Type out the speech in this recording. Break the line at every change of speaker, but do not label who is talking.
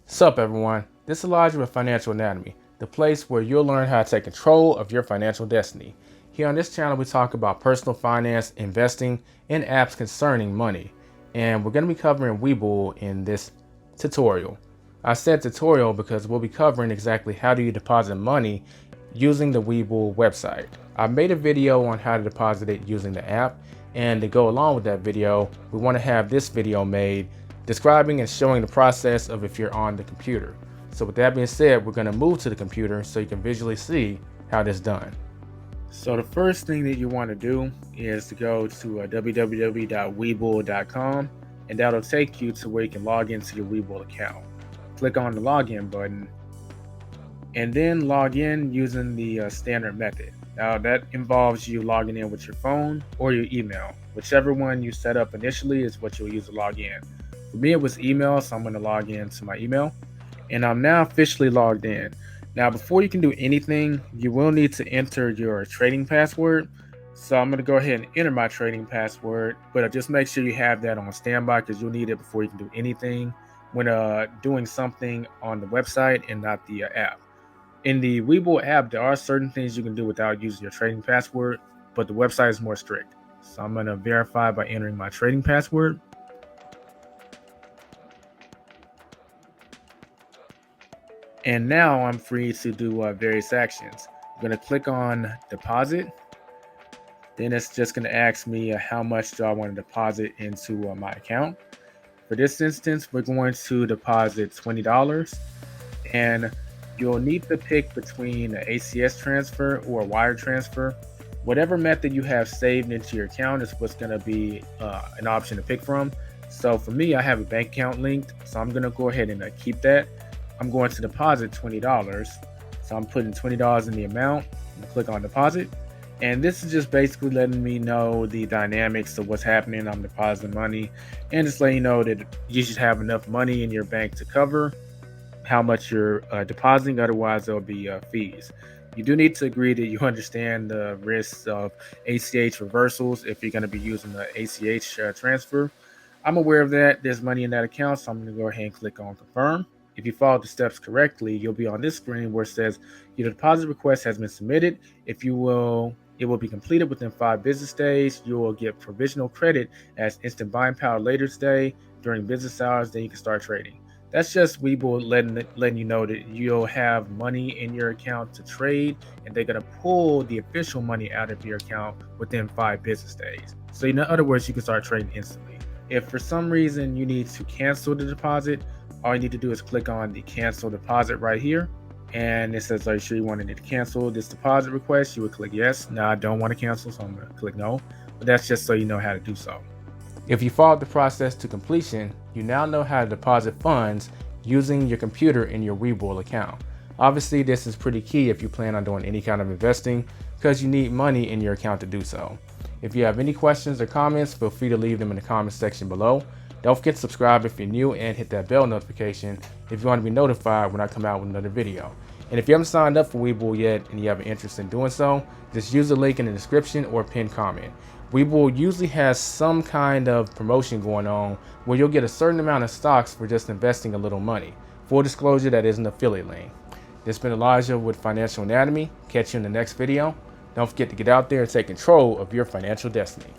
Sup everyone, this is Elijah with Financial Anatomy, the place where you'll learn how to take control of your financial destiny. Here on this channel we talk about personal finance, investing, and apps concerning money. And we're going to be covering Webull in this tutorial. I said tutorial because we'll be covering exactly how do you deposit money using the Webull website. I made a video on how to deposit it using the app, and to go along with that video, we want to have this video made describing and showing the process of if you're on the computer. So with that being said, we're going to move to the computer so you can visually see how this is done. So the first thing that you want to do is to go to www.webull.com, and that'll take you to where you can log into your Webull account. Click on the login button and then log in using the standard method. Now that involves you logging in with your phone or your email. Whichever one you set up initially is what you'll use to log in. For me, it was email, so I'm going to log in to my email, and I'm now officially logged in. Now, before you can do anything, you will need to enter your trading password. So I'm going to go ahead and enter my trading password, but just make sure you have that on standby because you'll need it before you can do anything when doing something on the website and not the app. In the Webull app, there are certain things you can do without using your trading password, but the website is more strict. So I'm going to verify by entering my trading password. And now I'm free to do various actions. I'm going to click on deposit. Then it's just going to ask me how much do I want to deposit into my account. For this instance, we're going to deposit $20. And you'll need to pick between an ACS transfer or a wire transfer. Whatever method you have saved into your account is what's going to be an option to pick from. So for me, I have a bank account linked, so I'm going to go ahead and keep that. I'm going to deposit $20. So I'm putting $20 in the amount and click on deposit. And this is just basically letting me know the dynamics of what's happening. I'm depositing money and just letting you know that you should have enough money in your bank to cover how much you're depositing. Otherwise, there'll be fees. You do need to agree that you understand the risks of ACH reversals if you're going to be using the ACH transfer. I'm aware of that. There's money in that account, so I'm going to go ahead and click on confirm. If you follow the steps correctly, you'll be on this screen where it says your deposit request has been submitted. It will be completed within 5 business days. You will get provisional credit as instant buying power later today during business hours. Then you can start trading. That's just Webull letting you know that you'll have money in your account to trade, and they're going to pull the official money out of your account within 5 business days. So in other words, you can start trading instantly. If for some reason you need to cancel the deposit, all you need to do is click on the cancel deposit right here. And it says, are you sure you wanted to cancel this deposit request? You would click yes. Now I don't want to cancel, so I'm going to click no. But that's just so you know how to do so. If you followed the process to completion, you now know how to deposit funds using your computer in your Webull account. Obviously, this is pretty key if you plan on doing any kind of investing because you need money in your account to do so. If you have any questions or comments, feel free to leave them in the comments section below. Don't forget to subscribe if you're new and hit that bell notification if you want to be notified when I come out with another video. And if you haven't signed up for Webull yet and you have an interest in doing so, just use the link in the description or pinned comment. Webull usually has some kind of promotion going on where you'll get a certain amount of stocks for just investing a little money. Full disclosure, that is an affiliate link. This has been Elijah with Financial Anatomy. Catch you in the next video. Don't forget to get out there and take control of your financial destiny.